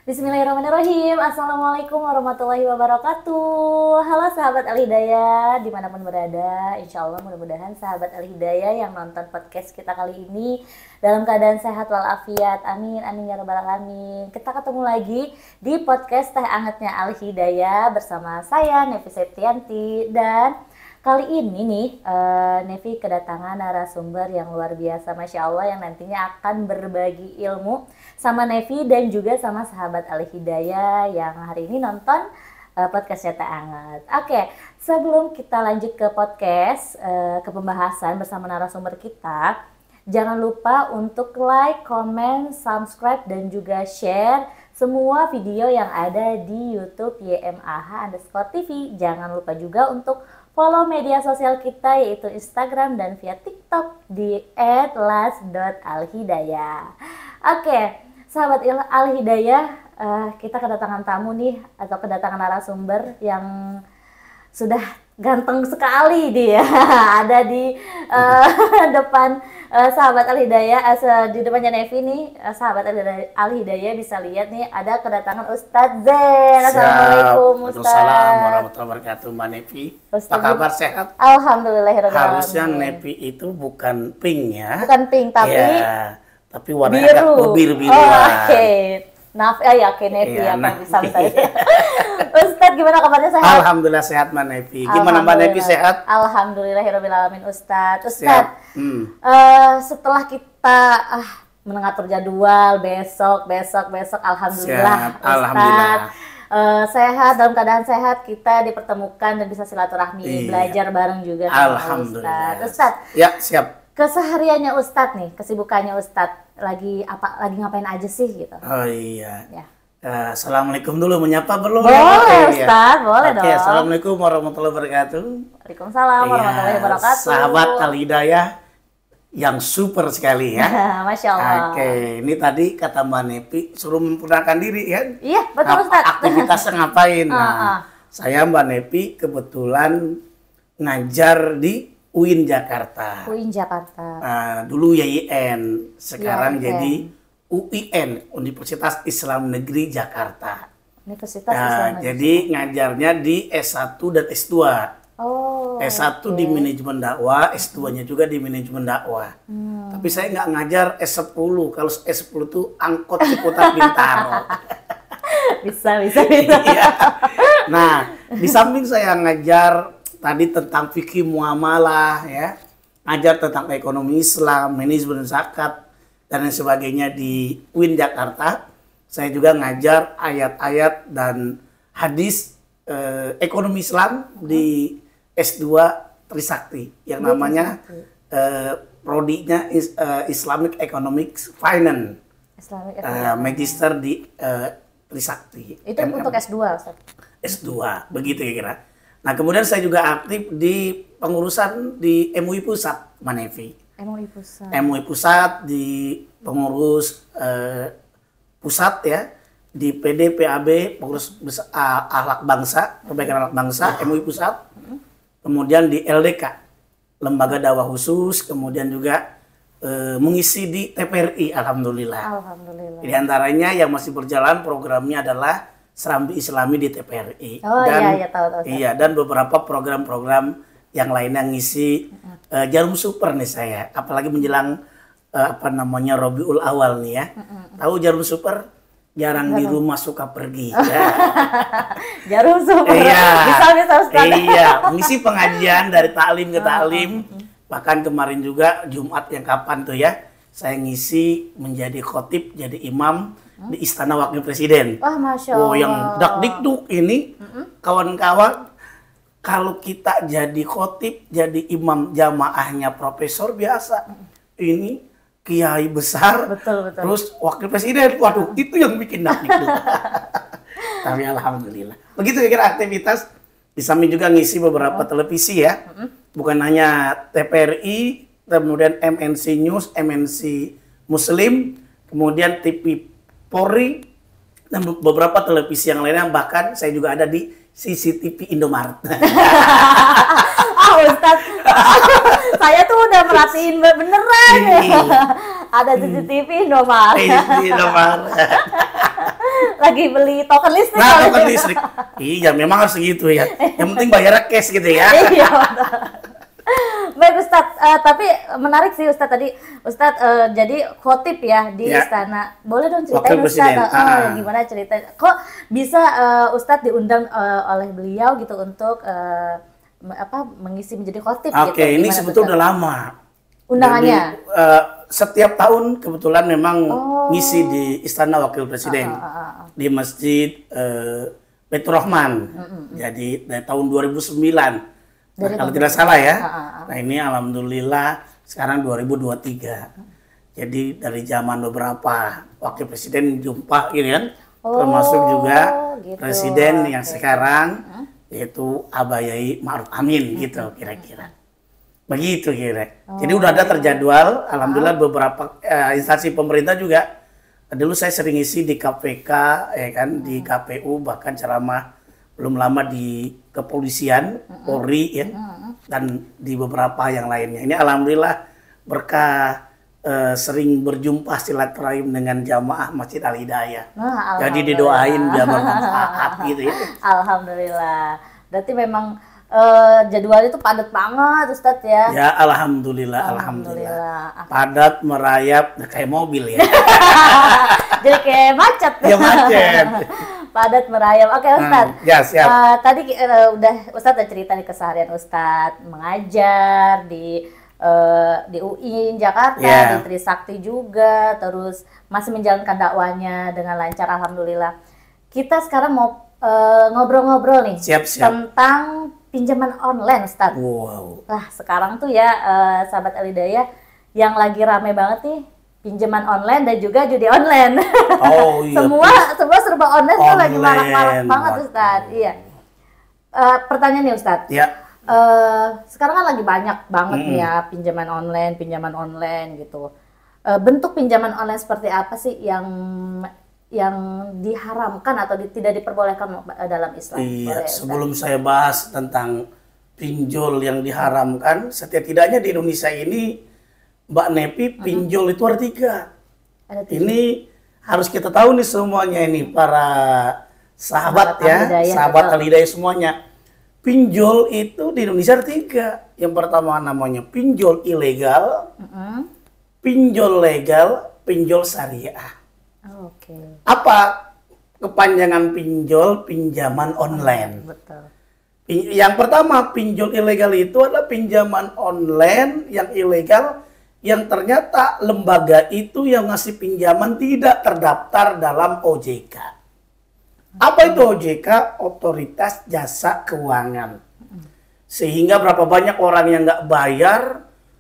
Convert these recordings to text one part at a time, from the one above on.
Bismillahirrahmanirrahim. Assalamualaikum warahmatullahi wabarakatuh. Halo sahabat Al-Hidayah dimanapun berada. Insya Allah mudah-mudahan sahabat Al-Hidayah yang nonton podcast kita kali ini dalam keadaan sehat walafiat. Amin, amin ya rabbal alamin. Kita ketemu lagi di podcast Teh Angetnya Al-Hidayah bersama saya Nevi Septianti. Dan kali ini nih Nevi kedatangan narasumber yang luar biasa, Masya Allah, yang nantinya akan berbagi ilmu sama Nevi dan juga sama sahabat Al-Hidayah yang hari ini nonton podcastnya Teh Anget. Oke, sebelum kita lanjut ke podcast, ke pembahasan bersama narasumber kita, jangan lupa untuk like, comment, subscribe, dan juga share semua video yang ada di YouTube YMAH_TV. Jangan lupa juga untuk follow media sosial kita yaitu Instagram dan via TikTok di @las.alhidayah. Oke, sahabat Al-Hidayah, kita kedatangan tamu nih atau kedatangan narasumber yang sudah ganteng sekali dia. Ada di depan sahabat Al-Hidayah, di depannya Nevi nih, sahabat Al-Hidayah bisa lihat nih ada kedatangan Ustadz Zen. Assalamualaikum Ustadz. Waalaikumsalam warahmatullahi wabarakatuh, Mbak Nevi. Apa kabar, sehat? Alhamdulillahirrahmanirrahim. Harusnya Nevi itu bukan pink ya. Bukan pink, tapi ya, tapi warnanya agak biru-biruan. Oh, oke. Oke Nevi ya, bisa. Ustadz, gimana kabarnya, sehat? Alhamdulillah sehat, Mbak Nevi. Gimana Mbak Nevi, sehat? Alhamdulillahirrahmanirrahim Ustadz. Setelah kita mengatur jadwal besok, alhamdulillah Ustadz. Sehat, dalam keadaan sehat, kita dipertemukan dan bisa silaturahmi, belajar bareng juga sama Ustadz. Ustadz, ya, siap. Kesehariannya Ustadz nih, kesibukannya Ustadz lagi ngapain aja sih gitu? Oh iya. Ya. Assalamualaikum dulu, menyapa belum? Boleh Ustadz, boleh dong. Assalamualaikum warahmatullahi wabarakatuh. Waalaikumsalam warahmatullahi wabarakatuh. Sahabat Al-Hidayah yang super sekali ya. Masya Allah. Oke, ini tadi kata Mbak Nevi suruh memperkenalkan diri kan? Iya, betul Ustadz. Aktivitasnya ngapain? Nah, saya Mbak Nevi kebetulan ngajar di UIN Jakarta. UIN Jakarta. Dulu YIN, sekarang jadi UIN, Universitas Islam Negeri Jakarta. Universitas Islam Negeri. Jadi ngajarnya di S1 dan S2. Oh. S1 di manajemen dakwah, S2-nya juga di manajemen dakwah. Tapi saya nggak ngajar S10. Kalau S10 tuh angkot Ciputat Bintaro. Bisa. Iya. Nah, di samping saya ngajar tadi tentang fikih muamalah ya, ngajar tentang ekonomi Islam, manajemen zakat dan lain sebagainya di UIN Jakarta. Saya juga ngajar ayat-ayat dan hadis ekonomi Islam di S2 Trisakti yang namanya prodinya Islamic Economics Finance. Magister di Trisakti. Itu untuk S2, Ustaz? S2, begitu kira-kira. Nah, kemudian saya juga aktif di pengurusan di MUI Pusat, Mbak Nevi. MUI Pusat di pengurus pusat ya, di PD PAB, pengurus akhlak bangsa, perbaikan akhlak bangsa, MUI Pusat. Kemudian di LDK, Lembaga Dakwah Khusus, kemudian juga mengisi di TPRI, alhamdulillah. Di antaranya yang masih berjalan programnya adalah Serambi Islami di TPRI. Tahu. Iya, dan beberapa program-program yang lainnya ngisi Jarum Super nih saya. Apalagi menjelang Rabiul Awal nih ya. Tahu Jarum Super? Jarang di rumah suka pergi. Ya. Jarum Super. Iya. Bisa Ustaz. Iya, ngisi pengajian dari taklim ke taklim. Bahkan kemarin juga Jumat yang kapan tuh ya, saya ngisi menjadi khotib, jadi imam di Istana Wakil Presiden. Wah, Masya Allah. Oh, yang dak-dikduk ini, kawan-kawan, kalau kita jadi khotib, jadi imam jamaahnya profesor biasa, ini kiai besar, betul. terus wakil presiden, waduh, itu yang bikin dak-dikduk. Tapi alhamdulillah. Begitu kira aktivitas, di samping juga ngisi beberapa televisi ya, bukan hanya TPRI, kemudian MNC News, MNC Muslim, kemudian TV Polri, dan beberapa televisi yang lainnya, bahkan saya juga ada di CCTV Indomaret. Ustadz, saya tuh udah merhatiin beneran. Ada CCTV Indomaret. Lagi beli token listrik. Nah, token listrik. Iya, memang harus segitu ya. Yang penting bayarnya cash gitu ya. Iya. Baik Ustadz, tapi menarik sih Ustadz tadi. Ustadz jadi khotib ya di istana. Boleh dong ceritain Ustadz, gimana ceritanya? Kok bisa Ustadz diundang oleh beliau gitu untuk mengisi menjadi khotib gitu? Oke, ini sebetulnya udah lama. Undangannya? Jadi, setiap tahun kebetulan memang ngisi di Istana Wakil Presiden di Masjid Baitur Rahman. Jadi dari tahun 2009. Kalau tidak salah ya. Nah ini alhamdulillah sekarang 2023. Jadi dari zaman beberapa wakil presiden jumpa gitu kan. Termasuk juga gitu. Presiden yang sekarang yaitu Abah Yai Ma'ruf Amin gitu kira-kira. Begitu kira. Jadi udah ada terjadwal. Alhamdulillah beberapa instansi pemerintah juga. Dulu saya sering isi di KPK ya kan, di KPU bahkan ceramah belum lama di kepolisian, Polri ya, dan di beberapa yang lainnya. Ini alhamdulillah berkah sering berjumpa silaturahim dengan jamaah Masjid Al Hidayah. Jadi didoain biar bermanfaat gitu ya. Alhamdulillah. Berarti memang jadwal itu padat banget Ustadz ya? Ya alhamdulillah. Padat merayap kayak mobil ya. Jadi kayak macet. Ya macet. Padat merayap. Oke Ustadz. Ya siap. Tadi Ustadz udah cerita nih keseharian Ustadz mengajar di UI Jakarta, di Trisakti juga, terus masih menjalankan dakwanya dengan lancar alhamdulillah. Kita sekarang mau ngobrol-ngobrol nih tentang pinjaman online Ustadz. Wow. Nah sekarang tuh ya sahabat Al Hidayah yang lagi rame banget nih pinjaman online dan juga judi online. Oh iya. semua serba online tuh lagi marak-marak banget Ustadz. Iya. Pertanyaan nih Ustadz. Iya. Sekarang kan lagi banyak banget nih ya pinjaman online gitu. Bentuk pinjaman online seperti apa sih yang diharamkan atau tidak diperbolehkan dalam Islam? Iya. Sebelum saya bahas tentang pinjol yang diharamkan, setidaknya di Indonesia ini Mbak Nepi, pinjol itu ada 3. Ini harus kita tahu nih semuanya ini para sahabat ya, sahabat Al Hidayah semuanya. Pinjol itu di Indonesia ada 3. Yang pertama namanya pinjol ilegal, pinjol legal, pinjol syariah. Apa kepanjangan pinjol? Pinjaman online. Betul. Yang pertama pinjol ilegal itu adalah pinjaman online yang ilegal yang ternyata lembaga itu yang ngasih pinjaman tidak terdaftar dalam OJK. Apa itu OJK? Otoritas Jasa Keuangan. Sehingga berapa banyak orang yang nggak bayar,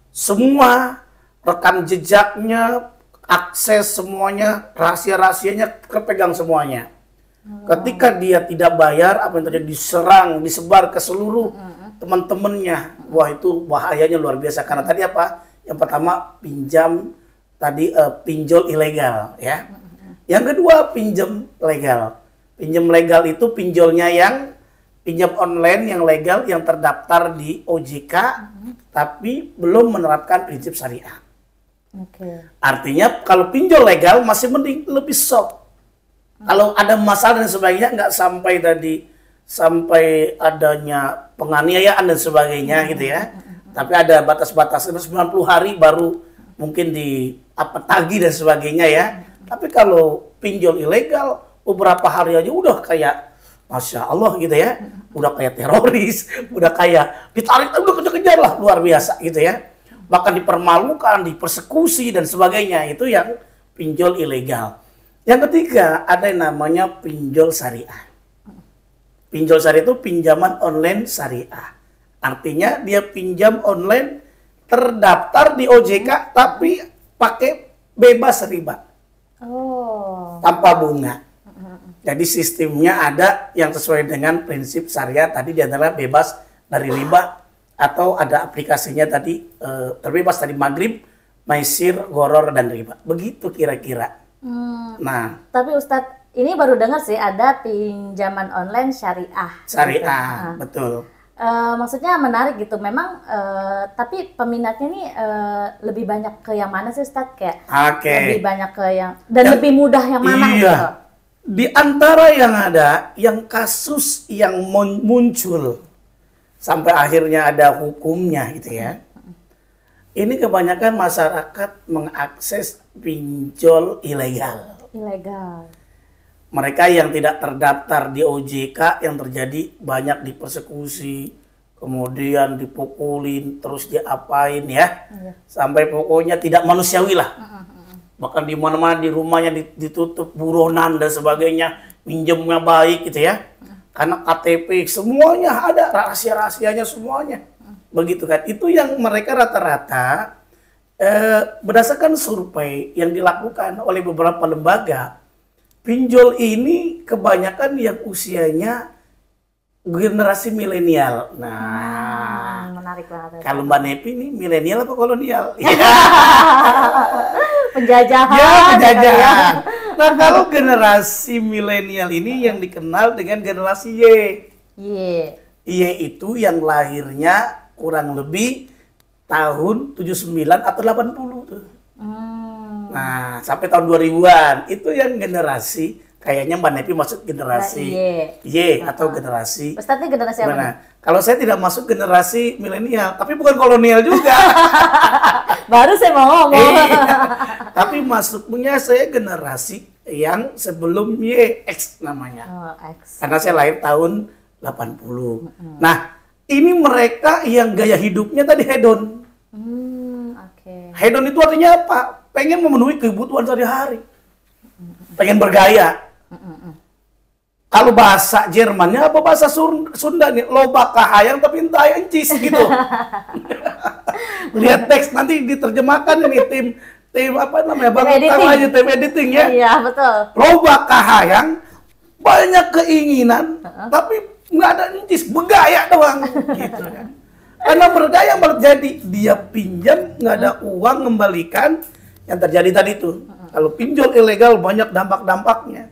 semua rekam jejaknya, akses semuanya, rahasia-rahasianya kepegang semuanya. Ketika dia tidak bayar, apa yang terjadi? Diserang, disebar ke seluruh teman-temannya. Wah itu bahayanya luar biasa. Karena tadi apa? Yang pertama pinjol ilegal ya. Yang kedua pinjam legal. Pinjam legal itu pinjolnya yang pinjam online yang legal yang terdaftar di OJK tapi belum menerapkan prinsip syariah. Artinya kalau pinjol legal masih mending, lebih soft. Kalau ada masalah dan sebagainya nggak sampai adanya penganiayaan dan sebagainya gitu ya. Tapi ada batas-batas 90 hari baru mungkin tagih dan sebagainya ya. Tapi kalau pinjol ilegal beberapa hari aja udah kayak Masya Allah gitu ya. Udah kayak teroris, udah kayak ditarik, udah kejar-kejar lah, luar biasa gitu ya. Bahkan dipermalukan, dipersekusi dan sebagainya. Itu yang pinjol ilegal. Yang ketiga ada yang namanya pinjol syariah. Pinjol syariah itu pinjaman online syariah. Artinya dia pinjam online terdaftar di OJK tapi pakai bebas riba. Tanpa bunga. Jadi sistemnya ada yang sesuai dengan prinsip syariah tadi di antara bebas dari riba atau ada aplikasinya tadi terbebas dari maghrib, maisir, goror dan riba. Begitu kira-kira. Nah, tapi Ustadz ini baru dengar sih ada pinjaman online syariah. Syariah, betul. Maksudnya menarik gitu. Memang tapi peminatnya nih lebih banyak ke yang mana sih Ustadz? Kayak lebih banyak ke yang lebih mudah yang mana gitu? Di antara yang ada, yang kasus yang muncul sampai akhirnya ada hukumnya gitu ya. Ini kebanyakan masyarakat mengakses pinjol ilegal. Mereka yang tidak terdaftar di OJK yang terjadi banyak dipersekusi, kemudian dipukulin, terus diapain ya. Sampai pokoknya tidak manusiawi lah. Bahkan di mana-mana di rumahnya ditutup buronan dan sebagainya, pinjamnya baik gitu ya. Karena KTP semuanya ada, rahasia-rahasianya semuanya. Begitu kan. Itu yang mereka rata-rata berdasarkan survei yang dilakukan oleh beberapa lembaga, pinjol ini kebanyakan yang usianya generasi milenial. Nah, menarik banget. Kalau Mbak Nepi ini milenial apa kolonial? Penjajahan. Ya, penjajahan. Nah, kalau generasi milenial ini yang dikenal dengan generasi Y. Y itu yang lahirnya kurang lebih tahun 79 atau 80 tuh. Nah, sampai tahun 2000-an itu yang generasi. Kayaknya Mbak Nepi masuk generasi Y atau generasi. Ustadznya generasi apa? Nah, kalau saya tidak masuk generasi milenial, tapi bukan kolonial juga. Baru saya mau ngomong. Tapi masuknya saya generasi yang sebelum Y, X namanya. X. Karena saya lahir tahun 80. Nah, ini mereka yang gaya hidupnya tadi hedon. Hedon itu artinya apa? Pengen memenuhi kebutuhan sehari-hari. Pengen bergaya. Kalau bahasa Jermannya apa bahasa Sunda nih? Loba kahayang tapi entah yang cis gitu. Lihat teks nanti diterjemahkan ini tim apa namanya? Bang tahu aja tim editing ya. Iya, betul. Loba kahayang banyak keinginan tapi nggak ada cis, bergaya doang gitu kan. Karena bergaya jadi dia pinjam nggak ada uang ngembalikan, yang terjadi tadi tuh. Kalau pinjol ilegal banyak dampak-dampaknya.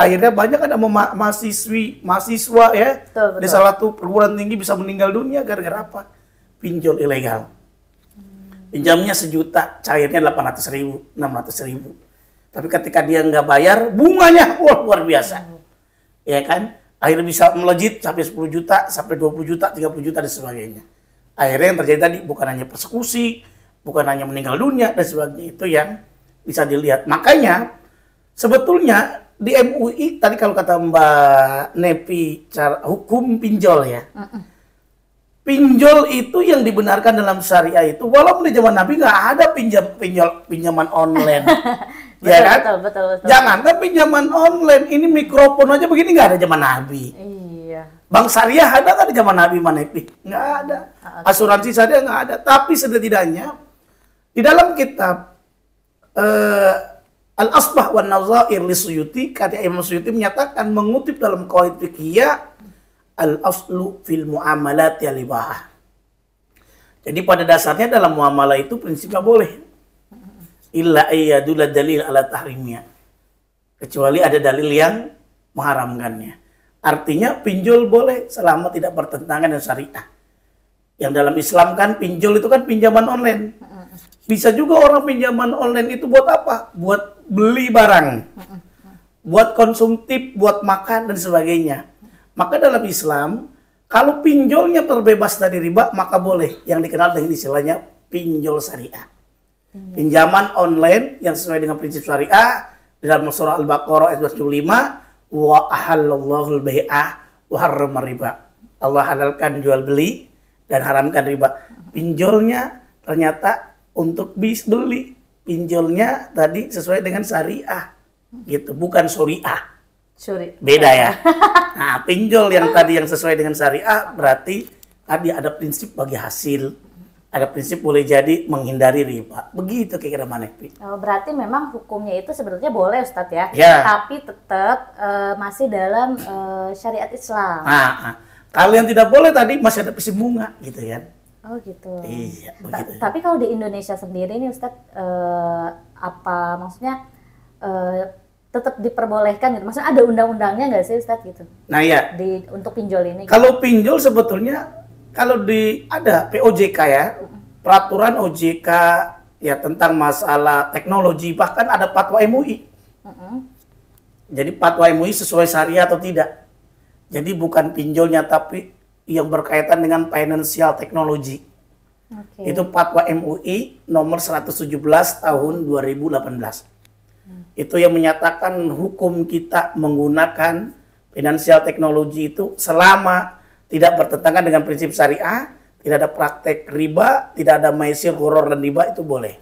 Akhirnya banyak ada mahasiswa ya, betul. Di salah satu perguruan tinggi bisa meninggal dunia gara-gara apa? Pinjol ilegal. Pinjamnya 1 juta, cairnya 800.000, 600.000. Tapi ketika dia nggak bayar, bunganya luar biasa. Ya kan? Akhirnya bisa melejit sampai 10 juta, sampai 20 juta, 30 juta dan sebagainya. Akhirnya yang terjadi tadi bukan hanya persekusi, bukan hanya meninggal dunia dan sebagainya. Itu yang bisa dilihat. Makanya sebetulnya di MUI tadi kalau kata Mbak Nepi cara hukum pinjol ya. Pinjol itu yang dibenarkan dalam syariah itu walaupun di zaman Nabi nggak ada pinjaman online. Ya kan? Betul. Jangankan pinjaman online, ini mikrofon aja begini nggak ada zaman Nabi. Iya. Bank syariah ada nggak di zaman Nabi Mbak Nepi? Nggak ada. Asuransi syariah nggak ada. Tapi setidaknya di dalam kitab Al-Asbah wan Nazair li Suyuti, kata Imam Suyuti menyatakan mengutip dalam qawaid fiqhiyah al-aslu fil muamalat al-ibahah. Jadi pada dasarnya dalam muamalah itu prinsipnya boleh. Illa ayyadul dalil ala tahrimnya. Kecuali ada dalil yang mengharamkannya. Artinya pinjol boleh selama tidak bertentangan dengan syariah. Yang dalam Islam kan pinjol itu kan pinjaman online. Bisa juga orang pinjaman online itu buat apa? Buat beli barang, buat konsumtif, buat makan dan sebagainya. Maka dalam Islam, kalau pinjolnya terbebas dari riba, maka boleh yang dikenal dengan istilahnya pinjol syariah. Pinjaman online yang sesuai dengan prinsip syariah dalam surah Al-Baqarah ayat 25, wa ahallallahu al-bai'ah wa harrama riba. Allah halalkan jual beli dan haramkan riba. Pinjolnya ternyata untuk beli, pinjolnya tadi sesuai dengan syariah gitu, bukan syariah. Beda ya. Nah, pinjol yang tadi yang sesuai dengan syariah berarti tadi ada prinsip bagi hasil, ada prinsip boleh jadi menghindari riba. Begitu kira-kira Manepi. Oh, berarti memang hukumnya itu sebenarnya boleh Ustadz ya, tapi tetap masih dalam syariat Islam. Nah, kalau yang tidak boleh tadi masih ada prinsip bunga gitu kan. Oh gitu. Iya, begitu. Tapi kalau di Indonesia sendiri nih Ustadz, apa maksudnya tetap diperbolehkan gitu. Maksudnya ada undang-undangnya nggak sih Ustadz gitu? Nah ya. Untuk pinjol ini. Kalau pinjol sebetulnya kalau ada POJK ya, peraturan OJK ya tentang masalah teknologi, bahkan ada fatwa MUI. Jadi fatwa MUI sesuai syariah atau tidak. Jadi bukan pinjolnya tapi yang berkaitan dengan financial technology. Itu fatwa MUI nomor 117 tahun 2018. Itu yang menyatakan hukum kita menggunakan financial technology itu selama tidak bertentangan dengan prinsip syariah, tidak ada praktek riba, tidak ada maisir, gharar dan riba, itu boleh.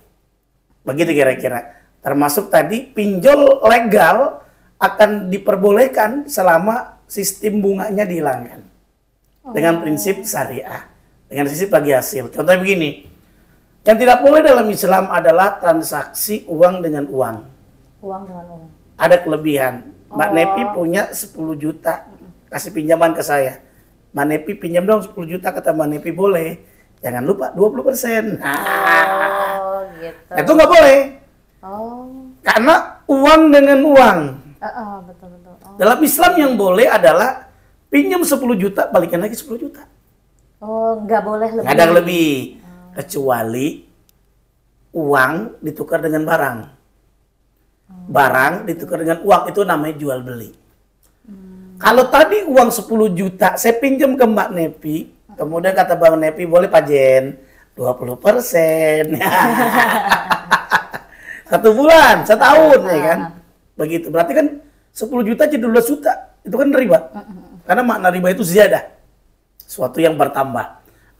Begitu kira-kira. Termasuk tadi pinjol legal akan diperbolehkan selama sistem bunganya dihilangkan. Dengan prinsip syariah. Dengan prinsip bagi hasil. Contohnya begini. Yang tidak boleh dalam Islam adalah transaksi uang dengan uang. Uang dengan uang. Ada kelebihan. Mbak Nepi punya 10 juta. Kasih pinjaman ke saya. Mbak Nepi pinjam dong 10 juta, kata Mbak Nepi boleh. Jangan lupa 20%. Gitu. Itu nggak boleh. Karena uang dengan uang. Betul. Dalam Islam yang boleh adalah pinjam 10 juta, balikan lagi 10 juta. Nggak boleh lebih. Nggak ada lebih. Kecuali uang ditukar dengan barang. Barang ditukar dengan uang, itu namanya jual beli. Kalau tadi uang 10 juta, saya pinjam ke Mbak Nepi, kemudian kata Bang Nepi, boleh Pak Jen, 20%. 1 bulan, 1 tahun, ya kan? Begitu, berarti kan 10 juta jadi 12 juta, itu kan riba. Karena makna riba itu ziyadah, suatu yang bertambah.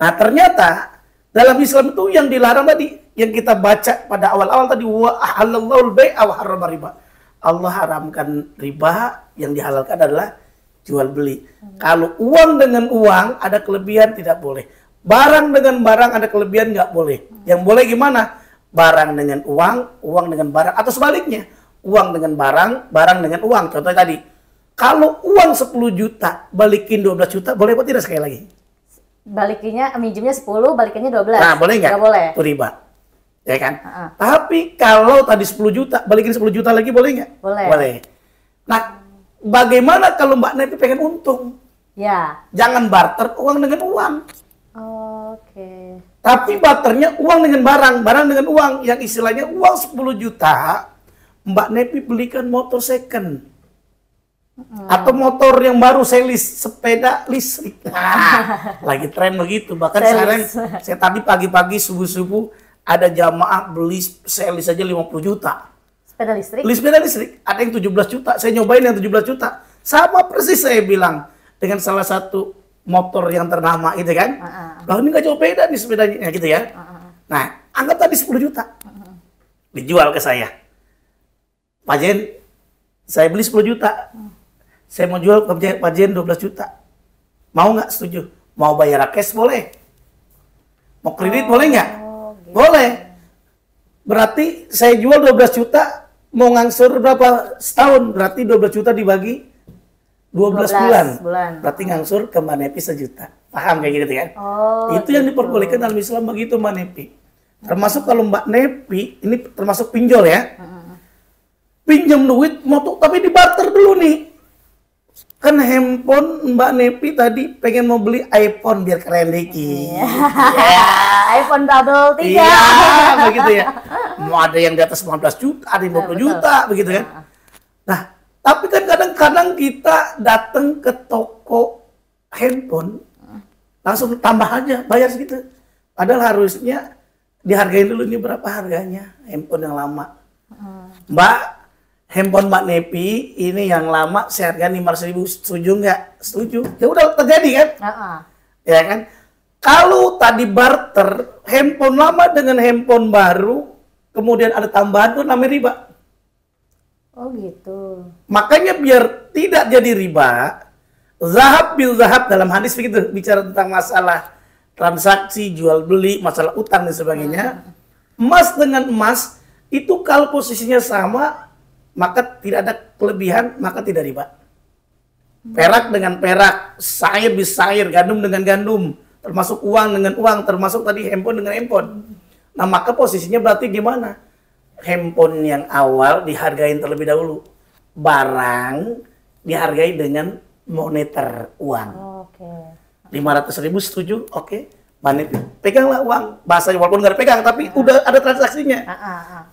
Nah ternyata dalam Islam itu yang dilarang tadi, yang kita baca pada awal-awal tadi, wa ahallallahu al-bai'a wa harrama riba. Allah haramkan riba, yang dihalalkan adalah jual beli. Kalau uang dengan uang ada kelebihan tidak boleh. Barang dengan barang ada kelebihan nggak boleh. Yang boleh gimana? Barang dengan uang, uang dengan barang, atau sebaliknya. Uang dengan barang, barang dengan uang. Contohnya tadi, kalau uang 10 juta, balikin 12 juta, boleh apa tidak sekali lagi? Balikinnya, minjemnya 10, balikinnya 12. Nah, boleh nggak? Nggak boleh. Itu riba. Ya kan? Tapi kalau tadi 10 juta, balikin 10 juta lagi, boleh nggak? Boleh. Boleh. Nah, bagaimana kalau Mbak Nepi pengen untung? Ya. Jangan barter uang dengan uang. Oke. Tapi barternya uang dengan barang, barang dengan uang. Yang istilahnya uang 10 juta, Mbak Nepi belikan motor second. Atau motor yang baru selis, sepeda listrik. Nah, lagi tren begitu. Bahkan sekarang, saya tadi pagi-pagi subuh-subuh ada jamaah beli selis aja 50 juta. Sepeda listrik? Sepeda listrik. Ada yang 17 juta. Saya nyobain yang 17 juta. Sama persis saya bilang. Dengan salah satu motor yang ternama itu kan. Lah ini nggak jauh beda nih sepedanya. Ya, gitu ya. Nah, anggap tadi 10 juta. Dijual ke saya. Pak Jen, saya beli 10 juta. Saya mau jual ke Pak Jen 12 juta. Mau nggak? Setuju. Mau bayar cash boleh. Mau kredit boleh nggak? Gitu. Boleh. Berarti saya jual 12 juta, mau ngangsur berapa? Setahun. Berarti 12 juta dibagi 12 bulan. Berarti ngangsur ke Mbak Nepi 1 juta. Paham kayak gitu kan? Itu yang diperbolehkan dalam Islam begitu Mbak Nepi. Termasuk kalau Mbak Nepi, ini termasuk pinjol ya. Pinjam duit, tapi dibarter dulu nih. Kan handphone Mbak Nepi tadi pengen mau beli iPhone biar keren dikit. iPhone double 3. Iya, begitu ya. Mau ada yang di atas 15 juta, ada yang 20 juta, begitu kan. Nah, tapi kan kadang-kadang kita datang ke toko handphone, langsung tambah aja, bayar segitu. Padahal harusnya dihargain dulu ini berapa harganya handphone yang lama. Mbak, handphone Mbak Nepi ini yang lama saya hargain 500.000, setuju nggak? Setuju. Ya udah terjadi kan? Ya kan? Kalau tadi barter handphone lama dengan handphone baru, kemudian ada tambahan, itu namanya riba. Oh gitu. Makanya biar tidak jadi riba, zahab bil zahab dalam hadis begitu, bicara tentang masalah transaksi jual beli, masalah utang dan sebagainya. Emas dengan emas itu kalau posisinya sama, maka tidak ada kelebihan, maka tidak riba. Perak dengan perak, sair bis sair, gandum dengan gandum, termasuk uang dengan uang, termasuk tadi handphone dengan handphone. Nah, maka posisinya berarti gimana? Handphone yang awal dihargain terlebih dahulu. barang dihargai dengan moneter uang. Oke. 500.000 setuju? Oke. Mbak Nevi, peganglah uang. Bahasanya walaupun nggak pegang, tapi udah ada transaksinya.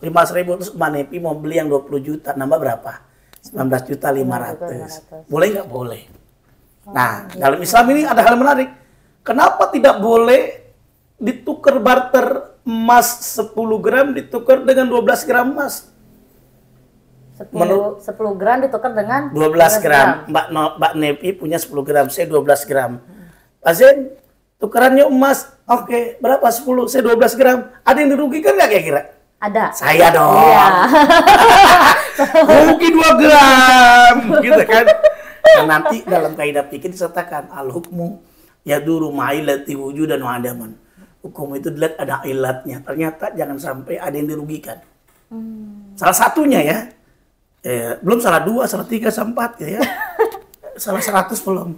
500.000 terus Mbak Nevi mau beli yang 20 juta, nambah berapa? 19.500.000. Boleh nggak? Boleh. Nah, dalam Islam ini ada hal menarik. Kenapa tidak boleh ditukar barter emas 10 gram ditukar dengan 12 gram emas? 10 gram ditukar dengan 12 gram. Mbak Nevi punya 10 gram, saya 12 gram. Pasien, tukerannya emas. Oke, berapa? 10, saya 12 gram. Ada yang dirugikan nggak kira-kira? Ada. Saya dong. Iya. Rugi 2 gram. Gitu kan. Dan nanti dalam kaidah fikih disertakan al-hukmu yaduru ma'ilati wujudan wa adaman. Hukum itu dilihat ada ilatnya. Ternyata jangan sampai ada yang dirugikan. Salah satunya ya. Belum salah 2, salah 3, salah 4 ya. Salah 100 belum.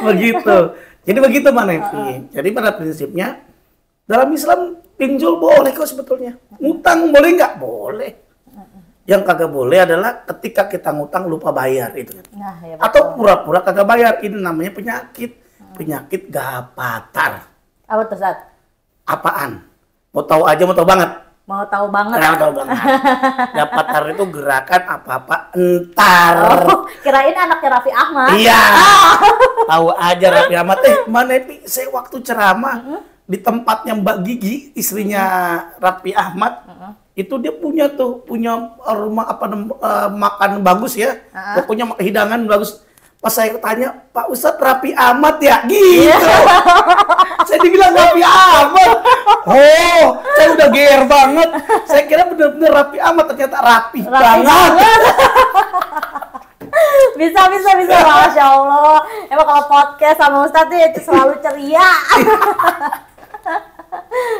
Begitu. Jadi begitu Mbak Nevi. Jadi pada prinsipnya dalam Islam pinjol boleh kok sebetulnya. Ngutang boleh nggak? Boleh. Yang kagak boleh adalah ketika kita ngutang lupa bayar itu. Nah, ya atau pura-pura kagak bayar. Ini namanya penyakit. Penyakit gapatar. Apa tuh, Ustaz? Apaan? Mau tahu aja, mau tahu banget. Mau tahu banget. Mau tahu banget. Gapatar itu gerakan apa-apa entar. Oh, kirain anaknya Raffi Ahmad. Iya. Tahu aja Raffi Ahmad. Mbak Nevi, saya waktu ceramah di tempatnya Mbak Gigi, istrinya Raffi Ahmad, itu dia punya rumah makan bagus ya. Pokoknya hidangan bagus. Pas saya tanya, Pak Ustadz Raffi Ahmad ya? Gitu. Saya dibilang Raffi Ahmad. Oh, saya udah GR banget. Saya kira bener-bener Raffi Ahmad, ternyata rapi banget. Bisa. Masya Allah. Emang kalau podcast sama Ustadz itu selalu ceria.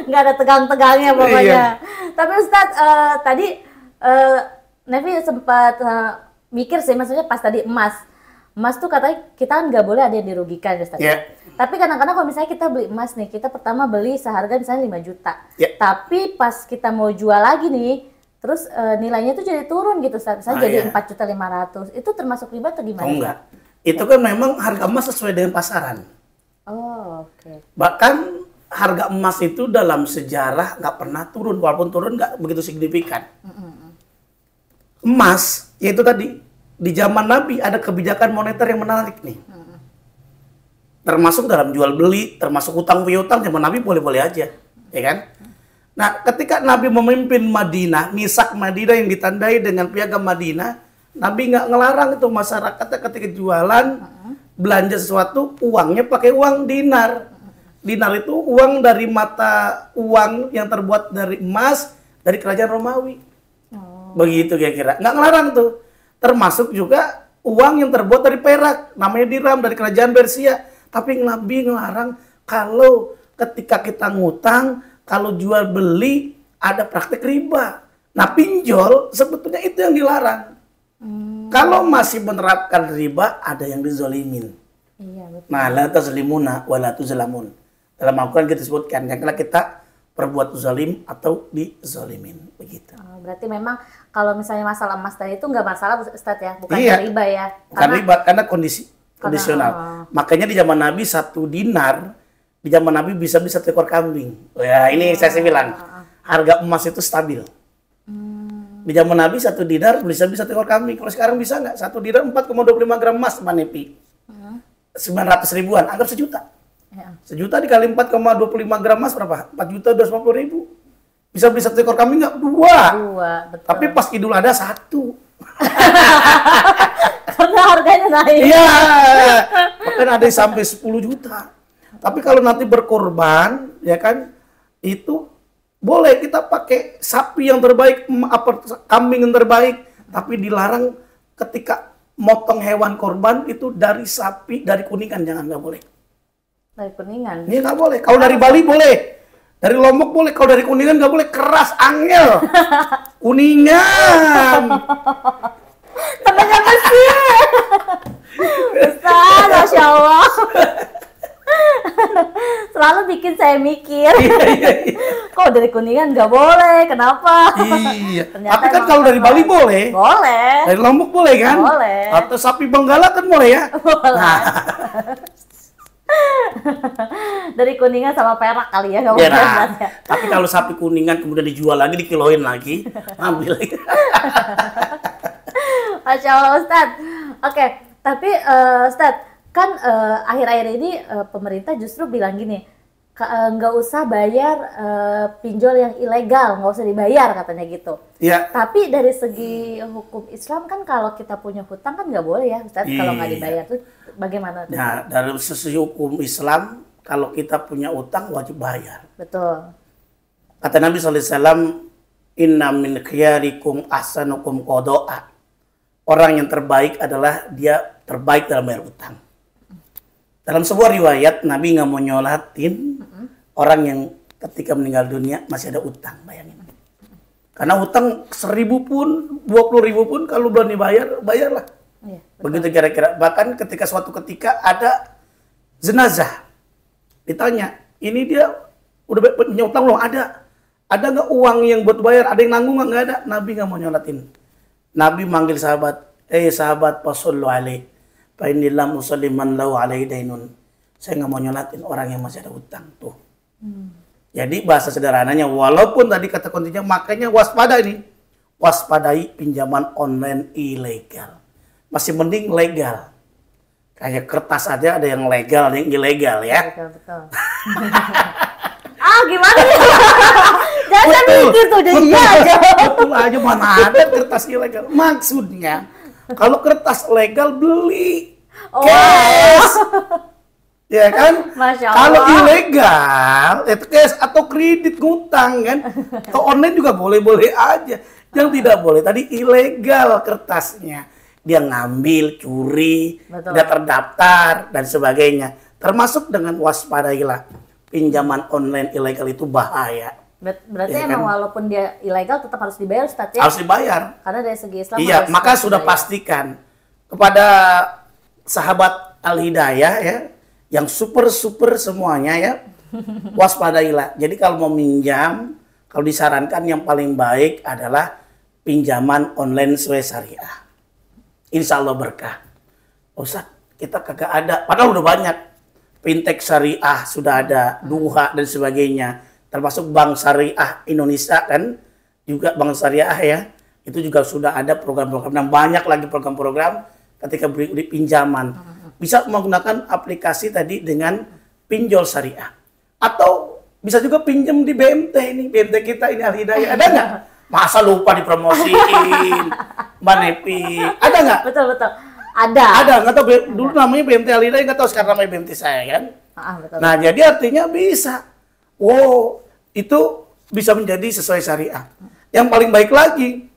Nggak ada tegang-tegangnya pokoknya. Iya. Tapi Ustadz, tadi Nevi sempat mikir sih, maksudnya pas tadi emas tuh katanya kita kan nggak boleh ada yang dirugikan, Ustadz. Yeah. Tapi kadang-kadang kalau misalnya kita beli emas nih, kita pertama beli seharga misalnya 5 juta. Yeah. Tapi pas kita mau jual lagi nih, terus nilainya tuh jadi turun gitu, Ustadz. Misalnya jadi 4.500.000. Itu termasuk riba atau gimana? Oh enggak. Itu kan memang harga emas sesuai dengan pasaran. Oh, oke. Bahkan harga emas itu dalam sejarah nggak pernah turun, walaupun turun nggak begitu signifikan. Emas, yaitu tadi, di zaman Nabi ada kebijakan moneter yang menarik nih. Termasuk dalam jual beli, termasuk utang piutang, zaman Nabi boleh-boleh aja, ya kan? Nah, ketika Nabi memimpin Madinah, misak Madinah yang ditandai dengan piagam Madinah, Nabi nggak ngelarang itu masyarakatnya ketika jualan, belanja sesuatu, uangnya pakai uang dinar. Dinar itu uang dari mata uang yang terbuat dari emas dari kerajaan Romawi. Begitu kira-kira. Nggak ngelarang tuh. Termasuk juga uang yang terbuat dari perak, namanya dirham dari kerajaan Persia. Tapi Nabi ngelarang kalau ketika kita ngutang, kalau jual beli ada praktek riba. Nah, pinjol sebetulnya itu yang dilarang. Kalau masih menerapkan riba, ada yang dizolimin. Iya, betul. Nah, la tazlimuna wa la tuzlamun. Dalam Al-Quran kita sebutkan, yang kita perbuat zalim atau dizolimin, begitu. Oh, berarti memang kalau misalnya masalah emas tadi itu nggak masalah, Ustadz ya, bukan riba ya? Bukan riba, karena kondisional. Makanya di zaman Nabi 1 dinar, di zaman Nabi bisa 1 ekor kambing. Ya, ini saya bilang, harga emas itu stabil. Di zaman Nabi 1 dinar bisa 1 ekor kambing. Kalau sekarang bisa nggak? 1 dinar 4,25 gram emas, Mbak Nevi. 900 ribuan, anggap sejuta. Sejuta dikali 4,25 gram emas berapa? 4.250.000. Bisa beli 1 ekor kambing nggak? 2. Betul. Tapi pas Idul Adha 1. Karena harganya naik. Iya. Bahkan ada yang sampai 10 juta. Tapi kalau nanti berkorban, ya kan, itu boleh kita pakai sapi yang terbaik, kambing yang terbaik. Tapi dilarang ketika motong hewan korban itu dari sapi, dari Kuningan, jangan, nggak boleh. Dari Kuningan? Ini nggak boleh. Kalau dari Bali boleh. Dari Lombok boleh. Kalau dari Kuningan nggak boleh. Keras, angel. Kuningan. Temennya Mesir. Ustaz, Masya Allah. Selalu bikin saya mikir. Kok dari Kuningan nggak boleh? Kenapa? Iya. Ternyata Tapi kan emang kalau dari Bali boleh. Boleh. Dari Lombok boleh kan? Boleh. Atau sapi Benggala kan boleh ya? Boleh. Nah, Dari Kuningan sama Perak kali ya, nggak ya, boleh nah. beratnya. Tapi kalau sapi Kuningan kemudian dijual lagi, dikiloin lagi, ambil lagi. Masya Allah Ustadz. Oke, tapi Ustadz, kan akhir-akhir ini pemerintah justru bilang gini, nggak usah bayar pinjol yang ilegal, nggak usah dibayar katanya gitu. Iya. Tapi dari segi hukum Islam kan kalau kita punya hutang kan nggak boleh ya Ustadz, kalau nggak dibayar tuh bagaimana tuh? Nah, dari sisi hukum Islam, kalau kita punya utang wajib bayar. Betul. Kata Nabi SAW, inna min khiyarikum ahsanukum qada'a. Orang yang terbaik adalah dia terbaik dalam bayar utang. Dalam sebuah riwayat, Nabi nggak mau nyolatin orang yang ketika meninggal dunia masih ada utang, bayangin. Karena utang 1.000 pun, 20.000 pun kalau belum dibayar, bayarlah. Iya, Begitu kira-kira. Bahkan ketika suatu ketika ada jenazah, ditanya, ini dia udah punya utang belum? Ada. Ada nggak uang yang buat bayar? Ada yang nanggung nggak? Nggak ada. Nabi nggak mau nyolatin. Nabi manggil sahabat, sahabat, fasallu alaih. Fa inni lam usalli man lahu alaihi dainun. Saya nggak mau nyolatin orang yang masih ada utang tuh. Jadi bahasa sederhananya, walaupun tadi kata kuncinya, makanya waspada ini. Waspadai pinjaman online ilegal. Masih mending legal. Kayak kertas aja ada yang legal, ada yang ilegal ya. Betul. Gimana ya? Jangan mikir tuh, jadi iya aja. Betul aja, mana ada kertas ilegal. Maksudnya, kalau kertas legal beli cash. Ya kan? Masya Allah. Kalau ilegal, itu cash atau kredit ngutang kan. Atau online juga boleh-boleh aja. Yang tidak boleh tadi ilegal kertasnya. Dia ngambil, curi, Betul. tidak terdaftar, dan sebagainya. Termasuk dengan waspadailah. Pinjaman online ilegal itu bahaya. Berarti Ya emang kan? walaupun dia ilegal tetap harus dibayar Ustadz ya? Harus dibayar. Karena dari segi Islam Iya, harus maka harus sudah dibayar. pastikan kepada sahabat Al-Hidayah ya, yang super semuanya ya, waspadailah. Jadi kalau mau minjam, kalau disarankan yang paling baik adalah pinjaman online sesuai syariah. Insya Allah berkah. Ustaz, kita kagak ada, padahal udah banyak. Fintech syariah sudah ada, Duha dan sebagainya. Termasuk Bank Syariah Indonesia kan, juga Bank Syariah ya. Itu juga sudah ada program-program dan banyak lagi program-program ketika beri pinjaman. Bisa menggunakan aplikasi tadi dengan pinjol syariah. Atau bisa juga pinjam di BMT ini, BMT kita ini Al-Hidayah. Ada nggak? Masa lupa dipromosiin, Mbak Nepi. Ada nggak? Betul. Ada. Ada, nggak tahu dulu namanya BMT Al-Hidayah, nggak tahu sekarang namanya BMT saya kan. Betul. Nah, jadi artinya bisa. Wow, itu bisa menjadi sesuai syariah. Yang paling baik lagi,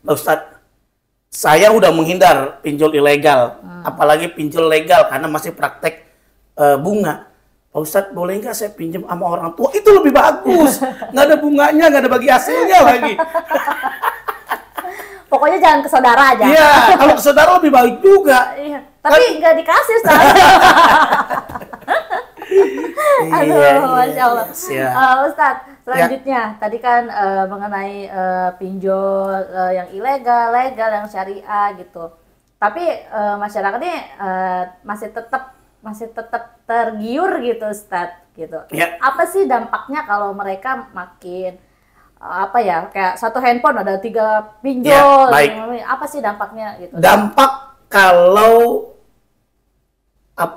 Pak Ustadz, saya udah menghindar pinjol ilegal, apalagi pinjol legal karena masih praktek bunga. Pak Ustadz, boleh nggak saya pinjam sama orang tua? Itu lebih bagus. Nggak ada bunganya, nggak ada bagi hasilnya lagi. Pokoknya jangan ke saudara aja. Iya, kalau ke saudara lebih baik juga. Iya. Tapi nggak dikasih Ustaz. Aduh, Masya Allah. Ustadz, selanjutnya tadi kan mengenai pinjol yang ilegal, legal, yang syariah gitu. Tapi masyarakat ini masih tetap tergiur gitu, Ustadz, gitu. Ya. Apa sih dampaknya kalau mereka makin kayak satu handphone ada 3 pinjol? Ya, baik. Apa sih dampaknya gitu? Dampak kalau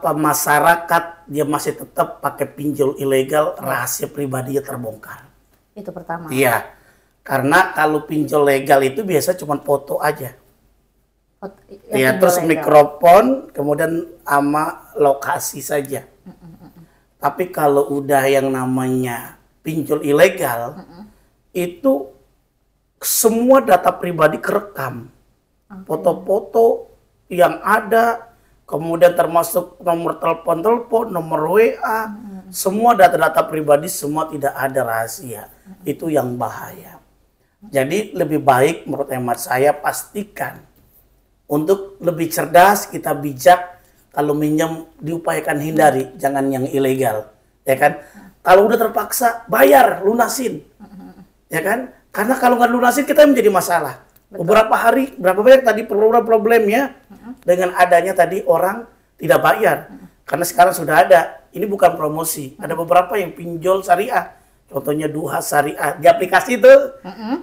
masyarakat dia masih tetap pakai pinjol ilegal, rahasia pribadinya terbongkar. Itu pertama. Iya, karena kalau pinjol legal itu biasa cuma foto aja. Ya, terus legal. mikrofon, kemudian sama lokasi saja. Tapi kalau udah yang namanya pinjol ilegal, itu semua data pribadi kerekam. Foto-foto yang ada, kemudian termasuk nomor telepon, nomor WA, semua data-data pribadi semua tidak ada rahasia. Itu yang bahaya. Jadi lebih baik menurut hemat saya pastikan untuk lebih cerdas, kita bijak, kalau minjem diupayakan hindari, jangan yang ilegal, ya kan? Kalau udah terpaksa, bayar, lunasin. Ya kan? Karena kalau nggak lunasin, kita menjadi masalah. Betul. Beberapa hari, berapa banyak tadi problemnya dengan adanya tadi orang tidak bayar. Karena sekarang sudah ada, ini bukan promosi. Ada beberapa yang pinjol syariah. Contohnya Duha Syariah. Di aplikasi itu,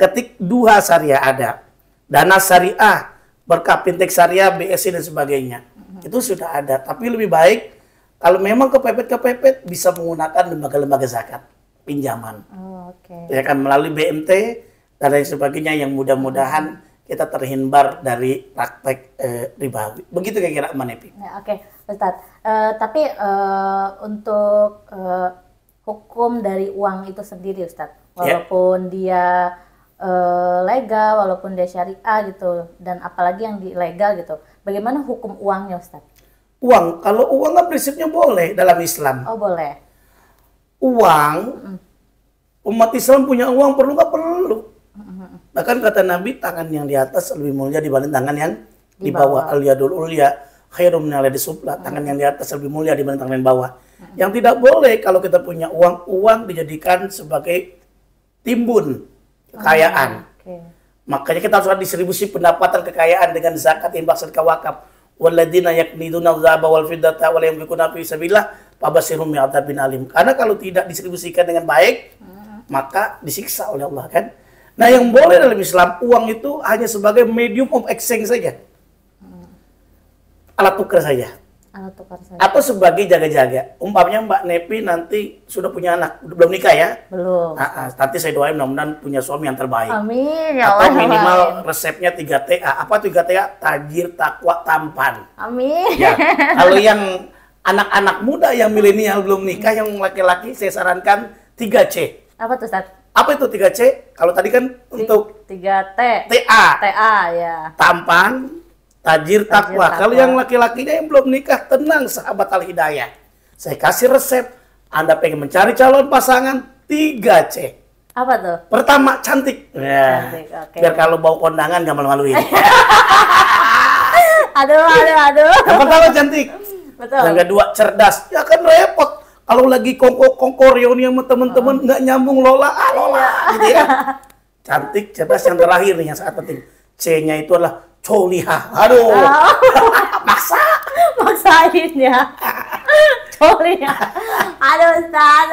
ketik Duha Syariah ada. Dana Syariah, Berkah Fintech Syariah, BSI dan sebagainya. Itu sudah ada. Tapi lebih baik, kalau memang kepepet bisa menggunakan lembaga-lembaga zakat pinjaman. Ya kan melalui BMT dan lain sebagainya yang mudah-mudahan kita terhindar dari praktek ribawi. Begitu kira-kira Mbak Nepi. Ya, Oke, Ustadz. Tapi untuk hukum dari uang itu sendiri, Ustadz, walaupun dia legal, walaupun dia syariah gitu, dan apalagi yang ilegal gitu, bagaimana hukum uangnya, Ustadz? Uang, kalau uang kan prinsipnya boleh dalam Islam. Oh boleh. Uang, umat Islam punya uang perlu nggak perlu. Bahkan kata Nabi, tangan yang di atas lebih mulia dibanding tangan yang di bawah. Al-yadul ulya khairum min al-yadis sufla. Tangan yang di atas lebih mulia dibanding tangan yang bawah. Yang tidak boleh kalau kita punya uang dijadikan sebagai timbun kekayaan. Makanya kita harus ada distribusi pendapatan kekayaan dengan zakat, infak, sedekah, wakaf. Walladzina yaknizuna dzahaba wal fiddata wa la yunfiquna fi sabilillah fabashshirhum bi'adzabin alim. Karena kalau tidak distribusikan dengan baik, maka disiksa oleh Allah kan. Nah, yang boleh dalam Islam uang itu hanya sebagai medium of exchange saja. Alat tukar saja. Atau sebagai jaga-jaga. Umpamanya Mbak Nepi nanti sudah punya anak, belum nikah ya? Belum. Nanti saya doain mudah-mudahan punya suami yang terbaik. Amin. Ya Allah. Atau minimal resepnya 3TA. Apa 3TA? Tajir, takwa, tampan. Amin. Ya. Kalau yang anak-anak muda yang milenial belum nikah, yang laki-laki saya sarankan 3C. Apa tuh, Ustaz? Apa itu 3C? Kalau tadi kan untuk 3T. TA. TA ya. Tampan, tajir, takwa. Kalau yang laki-lakinya yang belum nikah, tenang sahabat Al-Hidayah. Saya kasih resep. Anda pengen mencari calon pasangan, 3C. Apa tuh? Pertama, cantik. Ya. Cantik, oke. Biar kalau bawa kondangan gak malu-maluin. Aduh. Yang pertama cantik. Betul. Yang kedua cerdas. Ya kan repot. Kalau lagi kongko reuni sama teman-teman nggak nyambung lola gitu ya. Cantik, cerdas, yang terakhir nih yang sangat penting. C-nya itu adalah coliha. Aduh. Maksain ya. Coliha. Aduh, Ustaz.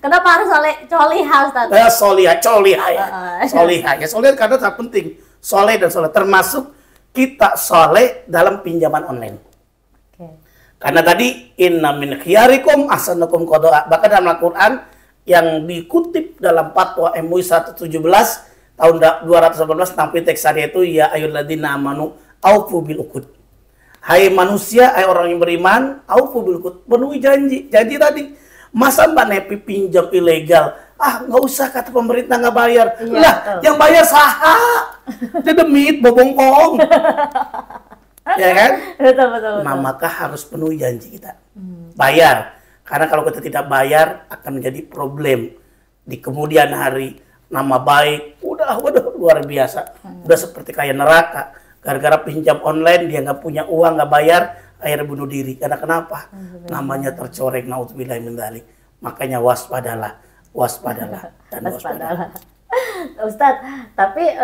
Kenapa harus coliha, Ustaz? Coliha ya. Soliha ya. Soleh karena sangat penting. Soleh dan soleh termasuk kita soleh dalam pinjaman online. Karena tadi inna min khiyarikum ahsanukum qada'a. Bahkan dalam Al-Qur'an yang dikutip dalam fatwa MUI 117 tahun 218 tentang fintech syariah itu ya ayyuhalladzina amanu aufu bil uqud. Hai manusia, hai orang yang beriman, aufu bil uqud, penuhi janji. Janji tadi, masa Mbak Nepi pinjam ilegal? Nggak usah, kata pemerintah nggak bayar. Iya, lah, yang bayar saha. Dedemit, bobongkong. Ya kan? Betul. Maka harus penuhi janji kita. Bayar. Karena kalau kita tidak bayar akan menjadi problem di kemudian hari. Nama baik udah luar biasa. Udah seperti kayak neraka. Gara-gara pinjam online dia nggak punya uang, nggak bayar, akhirnya bunuh diri. Karena kenapa? Namanya tercoreng, naudzubillahi min dzalik. Makanya waspadalah dan waspadalah. Ustadz, tapi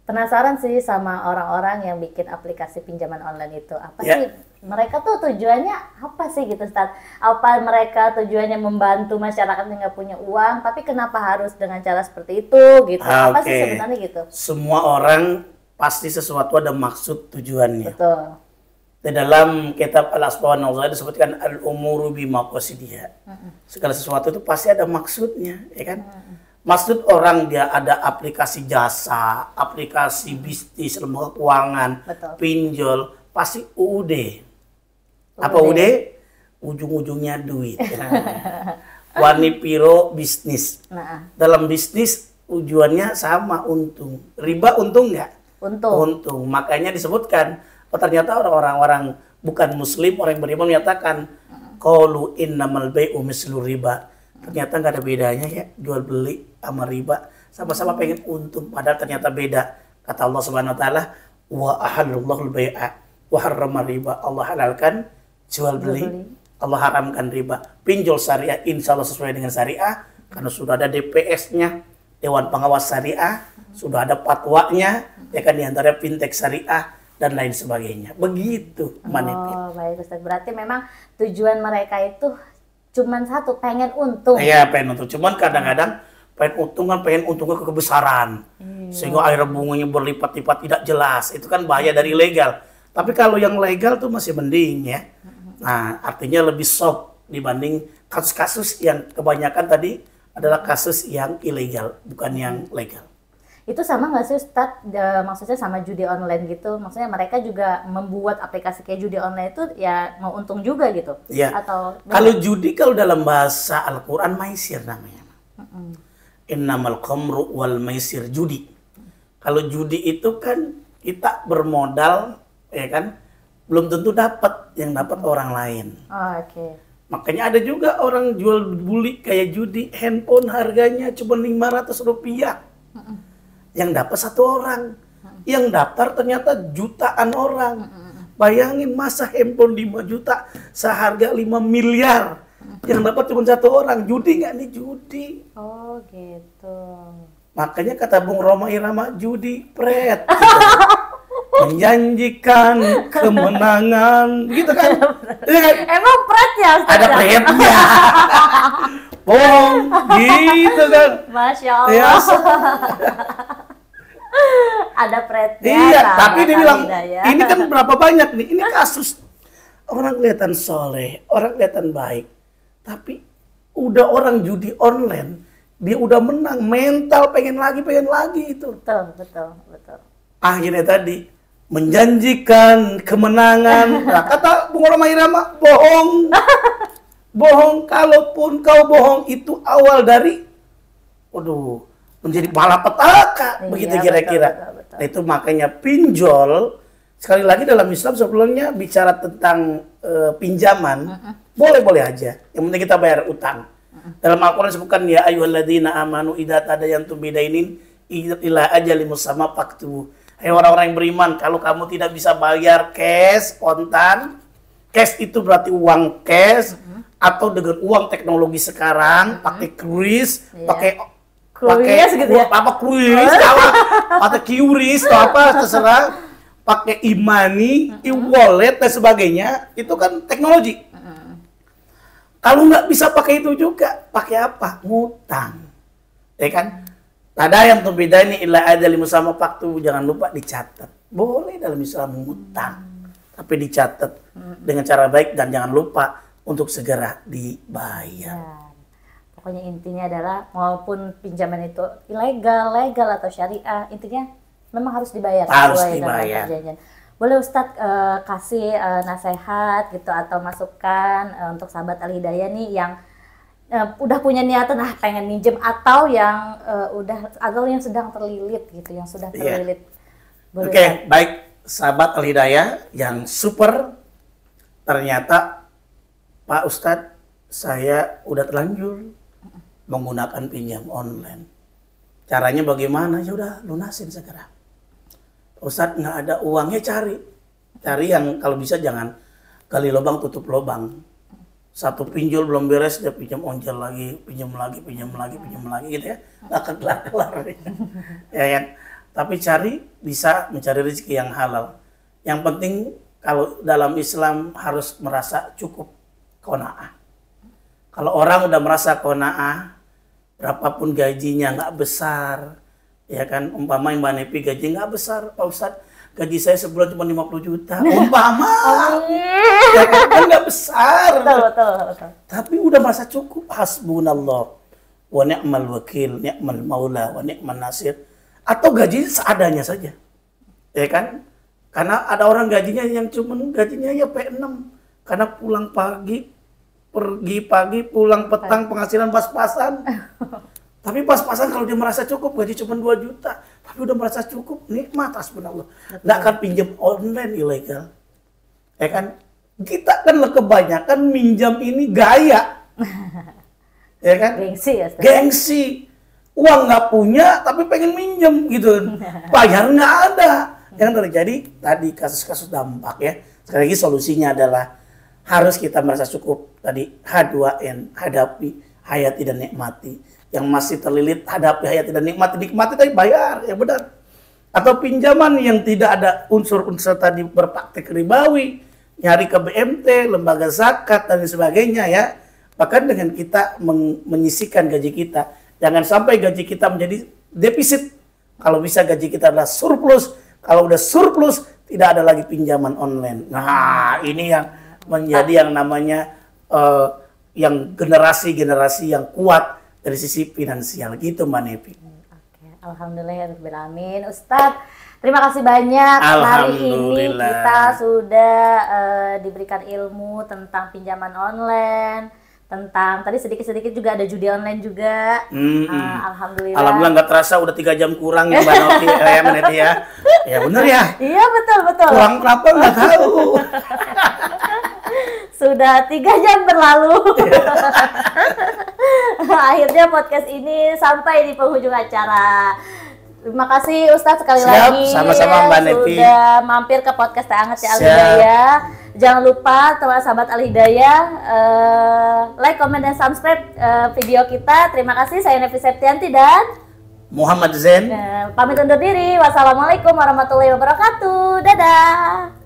penasaran sih sama orang-orang yang bikin aplikasi pinjaman online itu. Apa sih mereka tuh tujuannya apa sih gitu, Ustaz? Apa mereka tujuannya membantu masyarakat yang nggak punya uang, tapi kenapa harus dengan cara seperti itu gitu? Apa sih sebenarnya gitu? Semua orang pasti sesuatu ada maksud tujuannya. Betul. Di dalam kitab Al-Asbahun Nauzah disebutkan al-umuru bimaqasidiha. Segala sesuatu itu pasti ada maksudnya, ya kan? Maksud orang dia ada aplikasi jasa, aplikasi bisnis, lembaga keuangan, pinjol, pasti UUD. Apa UUD? Ujung-ujungnya duit. Wanipiro bisnis. Dalam bisnis tujuannya sama, untung. Riba untung nggak? Untung. Makanya disebutkan, ternyata orang-orang bukan muslim, orang yang beriman menyatakan, qalu innamal bai'u mislu riba. Ternyata nggak ada bedanya ya, jual beli sama riba, sama-sama pengen untung, padahal ternyata beda. Kata Allah Subhanahu wa taala, wa ahallallahu al-bai'a wa harrama riba. Allah halalkan jual beli, Allah haramkan riba. Pinjol syariah insya Allah sesuai dengan syariah karena sudah ada DPS-nya, Dewan Pengawas Syariah, sudah ada fatwanya, ya kan, diantara fintech syariah dan lain sebagainya. Begitu, Mbak Nevi. Oh, baik Ustaz. Berarti memang tujuan mereka itu cuman satu, pengen untung. Iya, pengen untung. Cuman kadang-kadang pengen untung kan pengen untungnya kebesaran. Sehingga akhirnya bunganya berlipat-lipat tidak jelas. Itu kan bahaya dari ilegal. Tapi kalau yang legal tuh masih mending ya. Nah, artinya lebih soft dibanding kasus-kasus yang kebanyakan tadi adalah kasus yang ilegal, bukan yang legal. Itu sama nggak sih Ustadz, maksudnya sama judi online gitu? Maksudnya mereka juga membuat aplikasi kayak judi online itu ya mau untung juga gitu? Iya. Atau kalau judi, kalau dalam bahasa Al-Quran maisir namanya. Innamal khamru wal maisir judi. Kalau judi itu kan kita bermodal, ya kan, belum tentu dapat, yang dapat orang lain. Oh, oke. Makanya ada juga orang jual beli kayak judi, handphone harganya cuma 500 rupiah. Yang dapat satu orang, yang daftar ternyata jutaan orang. Bayangin masa handphone 5 juta seharga 5 miliar. Yang dapat cuma satu orang. Judi nggak nih? Judi. Oh gitu. Makanya kata Bung Roma Irama, judi pret. Gitu. Menjanjikan kemenangan, gitu kan? Emang pret ya Ustaz? Ada pretnya. Bohong, gitu kan? Masya Allah. Ya, Ada pretnya. iya, tapi dia bilang, ya. ini kan berapa banyak nih? Ini kasus orang kelihatan soleh, orang kelihatan baik, tapi udah orang judi online, dia udah menang, mental pengen lagi itu. Betul. Akhirnya tadi menjanjikan kemenangan. Nah, kata Bung Roma Irama, bohong. Bohong, kalaupun kau bohong itu awal dari menjadi malapetaka. Iya, Begitu kira-kira. betul. Nah, itu makanya pinjol, sekali lagi dalam Islam sebelumnya bicara tentang pinjaman, boleh-boleh aja. Yang penting kita bayar utang. Dalam Al-Quran disebutkan, ya ayyuhalladzina amanu idza tadayantum bidainin ila ajalin musamma faktubu. Hai orang-orang yang beriman, kalau kamu tidak bisa bayar cash, kontan, cash itu berarti uang cash, atau dengan uang teknologi sekarang, pakai kris, pakai gitu ya? apa kris, pakai QRIS atau apa terserah, pakai e-money, e-wallet dan sebagainya, itu kan teknologi. Kalau nggak bisa pakai itu juga, pakai apa? Ngutang, ya kan? Ada yang berbeda ini illa ajalin musamma faktubu, jangan lupa dicatat. Boleh dalam Islam ngutang, tapi dicatat dengan cara baik dan jangan lupa untuk segera dibayar. Ya. Pokoknya intinya adalah maupun pinjaman itu ilegal, legal atau syariah, intinya memang harus dibayar. Harus sesuai dibayar. dengan perjanjian. Boleh Ustadz kasih nasihat gitu atau masukan untuk sahabat Al-Hidayah nih yang udah punya niatan pengen minjem atau yang yang sedang terlilit gitu, yang sudah terlilit. Oke, baik sahabat Al-Hidayah yang super, ternyata Pak Ustadz saya udah terlanjur menggunakan pinjam online. Caranya bagaimana? Ya udah lunasin segera. Ustadz nggak ada uangnya, cari yang kalau bisa jangan gali lubang tutup lubang. Satu pinjol belum beres dia pinjam onjol lagi, pinjam lagi gitu ya, nggak akan kelar ya kan. Tapi bisa mencari rezeki yang halal. Yang penting kalau dalam Islam harus merasa cukup, qanaah. Kalau orang udah merasa qanaah, berapapun gajinya nggak besar, ya kan, umpama Mbak Nevi gaji nggak besar, Pak Ustadz gaji saya sebulan cuma 50 juta, umpama, ya kan nggak besar, betul. Tapi udah merasa cukup, hasbunallah wa ni'mal wakil, ni'mal maula wa ni'man nasir, atau gaji seadanya saja, ya kan, karena ada orang gajinya yang cuma gajinya ya P6, karena pulang pagi, pergi pagi, pulang petang, penghasilan pas-pasan. Tapi pas-pasan kalau dia merasa cukup, gaji cuma 2 juta, tapi udah merasa cukup, nikmat, hasbunallah. Nggak akan pinjam online ilegal. Ya kan? Kita kan kebanyakan minjam ini gaya. Ya kan? Gengsi ya? Gengsi. Uang nggak punya, tapi pengen minjem gitu. Bayar nggak ada. Yang terjadi tadi kasus-kasus dampak ya. Sekali lagi solusinya adalah harus kita merasa cukup. Tadi H2N, hadapi, hayati dan nikmati. Yang masih terlilit, hadapi, hayati dan nikmati. Nikmati tapi bayar, ya benar. Atau pinjaman yang tidak ada unsur-unsur tadi berpraktik ribawi, nyari ke BMT, lembaga zakat dan sebagainya ya. Bahkan dengan kita menyisihkan gaji kita, jangan sampai gaji kita menjadi defisit. Kalau bisa gaji kita adalah surplus. Kalau udah surplus, tidak ada lagi pinjaman online. Nah, ini yang menjadi yang namanya yang generasi-generasi yang kuat dari sisi finansial gitu Mbak Nevi. Oke, alhamdulillahirobbilalamin. Ustadz, terima kasih banyak. Hari ini kita sudah diberikan ilmu tentang pinjaman online, tentang tadi sedikit-sedikit juga ada judi online juga. Alhamdulillah. Alhamdulillah nggak terasa udah 3 jam kurang ya Mbak Nevi ya Mbak Nevi ya. Ya benar ya. Iya betul. Kurang berapa nggak tahu. Sudah 3 jam berlalu. Akhirnya podcast ini sampai di penghujung acara. Terima kasih Ustadz sekali lagi. Sama-sama Mbak Nevi. Sudah mampir ke podcast Teh Anget ya Al Hidayah. Jangan lupa teman sahabat Al Hidayah like, comment, dan subscribe video kita. Terima kasih. Saya Nevi Septianti dan Muhammad Zain. Pamit undur diri. Wassalamualaikum warahmatullahi wabarakatuh. Dadah.